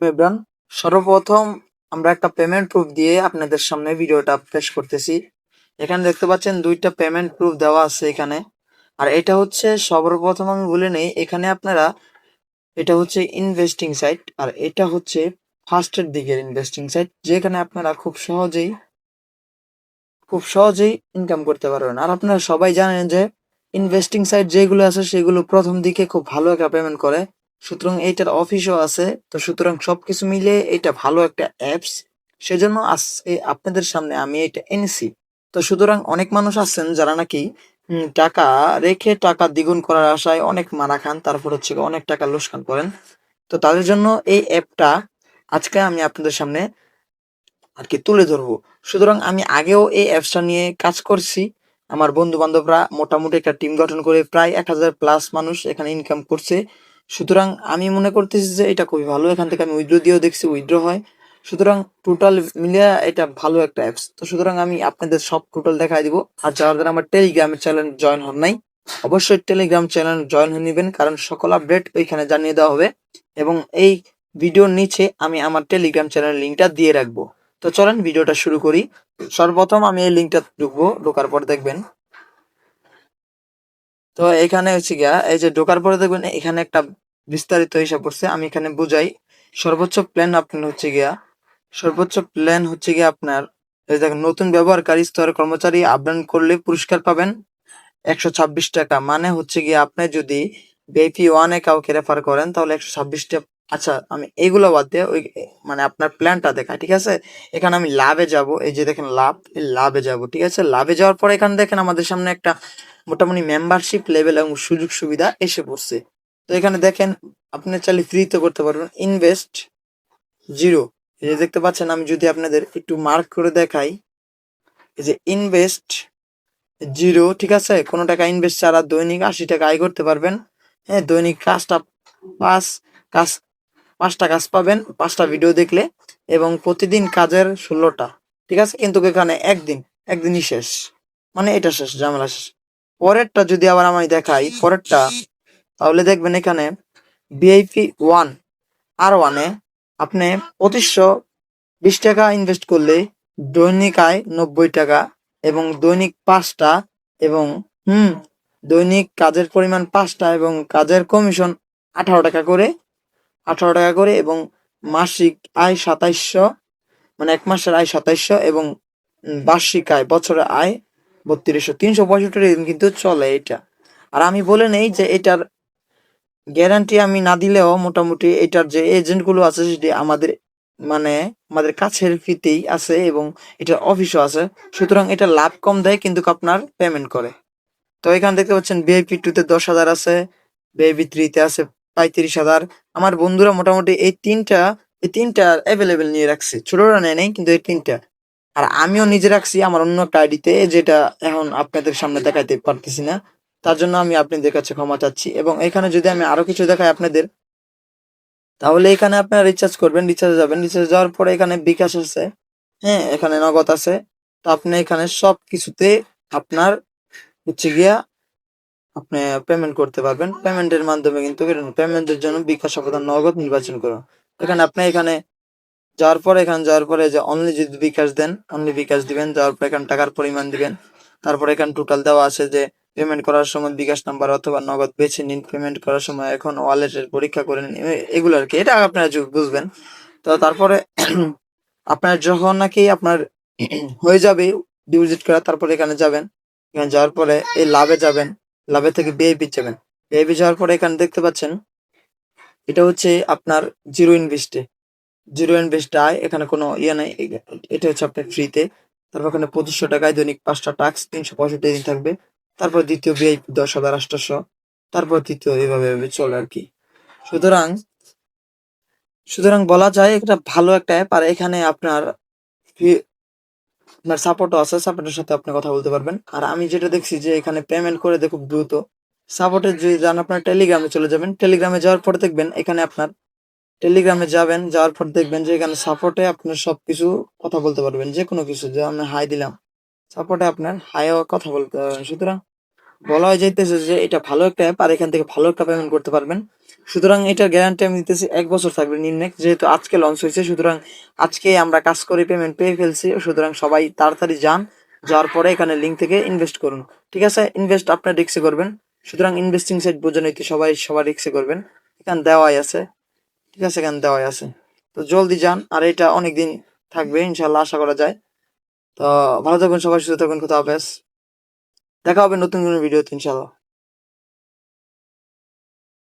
Everyone, সর্বপ্রথম আমরা একটা পেমেন্ট প্রুফ দিয়ে আপনাদের সামনে ভিডিওটা পেশ করতেছি। এখানে দেখতে পাচ্ছেন দুইটা পেমেন্ট প্রুফ দেওয়া আছে এখানে। আর এটা হচ্ছে সর্বপ্রথম আমি বলে নেই, এখানে আপনারা এটা হচ্ছে ইনভেস্টিং সাইট আর এটা হচ্ছে ফার্স্টের দিকের ইনভেস্টিং সাইট, যেখানে আপনারা খুব সহজেই ইনকাম করতে পারবেন। আর আপনারা সবাই জানেন যে ইনভেস্টিং সাইট যেগুলো আছে সেগুলো প্রথম দিকে খুব ভালো একটা পেমেন্ট করে, সুতরাং এইটার অফিসও আছে। তো সুতরাং সবকিছু মিলে এটা ভালো একটা অ্যাপস, সেজন্য আজকে আপনাদের সামনে আমি এটা এনেছি। তো সুতরাং অনেক মানুষ আছেন যারা নাকি টাকা রেখে টাকা দ্বিগুণ করার আশায় অনেক মারা খান, তারপর হচ্ছে অনেক টাকা লোকসান করেন। তো তাদের জন্য এই অ্যাপটা আজকে আমি আপনাদের সামনে আর কি তুলে ধরবো। সুতরাং আমি আগেও এই অ্যাপসটা নিয়ে কাজ করছি। আমার বন্ধু বান্ধবরা মোটামুটি একটা টিম গঠন করে প্রায় 1000+ মানুষ এখানে ইনকাম করছে। সুতরাং আমি মনে করতেছি যে এটা খুবই ভালো। এখান থেকে আমি উইথড্র দিয়েও দেখছি, উইথড্র হয়। সুতরাং টোটাল মিলিয়ে এটা ভালো একটা অ্যাপস। তো সুতরাং আমি আপনাদের সব টোটাল দেখাই দিব। আর যারা আমার টেলিগ্রামের চ্যানেল জয়েন হন নাই, অবশ্যই টেলিগ্রাম চ্যানেল জয়েন হয়ে নেবেন, কারণ সকল আপডেট ওইখানে জানিয়ে দেওয়া হবে। এবং এই ভিডিওর নিচে আমি আমার টেলিগ্রাম চ্যানেল লিঙ্কটা দিয়ে রাখবো। তো চলেন ভিডিওটা শুরু করি। সর্বপ্রথম আমি এই লিঙ্কটা ঢুকবো, ঢোকার পর দেখবেন। তো এখানে হচ্ছে গিয়া এই যে ঢোকার পরে দেখবেন এখানে একটা বিস্তারিত হিসাব করছে, আমি এখানে বুঝাই। সর্বোচ্চ প্ল্যান আপনার হচ্ছে গিয়া সর্বোচ্চ প্ল্যান হচ্ছে গিয়া আপনার এই দেখেন, নতুন ব্যবহারকারী স্তরের কর্মচারী আপডাউন করলে পুরস্কার পাবেন 126 টাকা। মানে হচ্ছে গিয়ে আপনি যদি ভিআইপি ওয়ানে কাউকে রেফার করেন তাহলে 126 টাকা। আচ্ছা, আমি এইগুলো বাদ দিয়ে ওই মানে আপনার প্ল্যানটা দেখাই, ঠিক আছে? এখানে আমি লাভে যাব, এই যে দেখেন লাভ, এই লাভে যাব, ঠিক আছে? লাভে যাওয়ার পরে এখানে দেখেন আমাদের সামনে একটা মোটামুটি মেম্বারশিপ লেভেল এবং সুযোগ সুবিধা এসে পড়ছে। তো এখানে দেখেন আপনি চাইলে ফ্রিতে করতে পারবেন। ইনভেস্ট জিরো, এই যে দেখতে পাচ্ছেন। আমি যদি আপনাদের একটু মার্ক করে দেখাই, এই যে ইনভেস্ট জিরো, ঠিক আছে? কোনো টাকা ইনভেস্ট ছাড়া দৈনিক 80 টাকা আয় করতে পারবেন। হ্যাঁ, দৈনিক পাঁচ কাজ 5টা কাজ পাবেন 5টা ভিডিও দেখলে, এবং প্রতিদিন কাজের 16টা, ঠিক আছে? কিন্তু এখানে একদিনই শেষ, মানে এটা শেষ, ঝামেলা শেষ। পরেরটা যদি আবার আমি দেখাই, পরেরটা, তাহলে দেখবেন এখানে ভিআইপি ওয়ান আর ওয়ানে আপনি 2520 টাকা ইনভেস্ট করলে দৈনিক আয় 90 টাকা, এবং দৈনিক 5টা, এবং দৈনিক কাজের পরিমাণ 5টা, এবং কাজের কমিশন 18 টাকা করে, এবং মাসিক আয় 2700, মানে এক মাসের আয় 2700, এবং বার্ষিক আয়, বছরের আয় 3200, 365 দিন কিন্তু চলে এটা। আর আমি বলে নেই যে এটার গ্যারান্টি আমি না দিলেও মোটামুটি এটার যে এজেন্ট গুলো আছে সেটি মানে আমাদের কাছের ফিতেই আছে, এবং এটার অফিসও আছে। সুতরাং এটা লাভ কম দেয় কিন্তু আপনার পেমেন্ট করে। তো এখানে দেখতে পাচ্ছেন ভিআইপি 2 তে 10,000 আছে, ভিআইপি 3 তে আছে 35,000। আমার বন্ধুরা মোটামুটি এই তিনটা অ্যাভেলেবেল নিয়ে রাখছে, ছোটরা নেয় নাই, কিন্তু এই তিনটা। আর আমিও নিজে রাখছি আমার অন্য একটা আইডিতে, যেটা এখন আপনাদের সামনে দেখাইতে পারতেছি না। তার জন্য আমি আপনাদের কাছে ক্ষমা চাচ্ছি। এবং এখানে যদি আমি আরো কিছু দেখাই আপনাদের, তাহলে এখানে আপনারা রিচার্জ করবেন, রিচার্জ যাবেন, রিচার্জ যাওয়ার পরে এখানে বিকাশ আছে, হ্যাঁ, এখানে নগদ আছে। তো আপনি এখানে সব কিছুতে আপনার হচ্ছে গিয়া আপনি পেমেন্ট করতে পারবেন। পেমেন্টের মাধ্যমে কিন্তু পেমেন্টের জন্য বিকাশ অথবা নগদ নির্বাচন করুন। এখানে যাওয়ার পরে যে অনলি যদি বিকাশ দেন, অনলি বিকাশ দিবেন। যাওয়ার পরে এখানে টাকার পরিমাণ দিবেন। তারপরে এখানে টোটাল দেওয়া আছে যে পেমেন্ট করার সময় বিকাশ নাম্বার অথবা নগদ বেছে নিন, পেমেন্ট করার সময় এখন ওয়ালেটের পরীক্ষা করে নিন, এগুলো আর কি। এটা আপনারা বুঝবেন। তো তারপরে আপনার যখন নাকি আপনার হয়ে যাবে ডিপোজিট করা, তারপরে এখানে যাবেন। এখানে যাওয়ার পরে এই লাভে যাবেন, লাভে থেকে ভিআইপি যাবেন। ভিআইপি যাওয়ার পরে এখানে দেখতে পাচ্ছেন এটা হচ্ছে আপনার জিরো ইনভেস্ট আয়, এখানে কোনো ইয়ে নাই। এটা হচ্ছে আপনার ফ্রিতে। তারপর এখানে 2500 টাকায় দৈনিক 5টা টাস্ক, 365 দিন থাকবে। তারপর দ্বিতীয় ভিআইপি 10,800, তারপর তৃতীয়, এভাবে এভাবে চলে আর কি। সুতরাং সুতরাং বলা যায় এটা ভালো একটা অ্যাপ। আর এখানে আপনার সাপোর্টও আছে, সাপোর্টের সাথে আপনি কথা বলতে পারবেন। আর আমি যেটা দেখছি যে এখানে পেমেন্ট করে দেয় খুব দ্রুত। সাপোর্টে যদি যান আপনার টেলিগ্রামে চলে যাবেন, টেলিগ্রামে যাওয়ার পরে দেখবেন এখানে আপনার টেলিগ্রামে যাওয়ার পর দেখবেন যে এখানে সাপোর্টে আপনার সবকিছু কথা বলতে পারবেন, যে কোনো কিছু। যে আমি হাই দিলাম, সাপোর্টে আপনার হাইও কথা বলতে পারবেন। সুতরাং বলা হয় যাইতেছে যে এটা ভালো একটা অ্যাপ আর এখান থেকে ভালো একটা পেমেন্ট করতে পারবেন। সুতরাং এটার গ্যারান্টি আমি দিতেছি 1 বছর থাকবে নির্ণয়, যেহেতু আজকে লঞ্চ হয়েছে। সুতরাং আজকে আমরা কাজ করে পেমেন্ট পেয়ে ফেলছি। সুতরাং সবাই তাড়াতাড়ি যান, যাওয়ার পরে এখানে লিঙ্ক থেকে ইনভেস্ট করুন। ঠিক আছে, ইনভেস্ট আপনার রিক্সে করবেন। সুতরাং ইনভেস্টিং সাইট বোঝেন তো সবাই সবার রিক্সে করবেন। এখানে দেওয়াই আছে, ঠিক আছে, এখানে দেওয়াই আছে। তো জলদি যান, আর এটা অনেকদিন থাকবে ইনশাল্লাহ, আশা করা যায়। তো ভালো থাকবেন সবাই, সুস্থ থাকবেন, কোথাও হাফেজ, দেখা হবে নতুন কোনো ভিডিওতে ইনশাল্লাহ।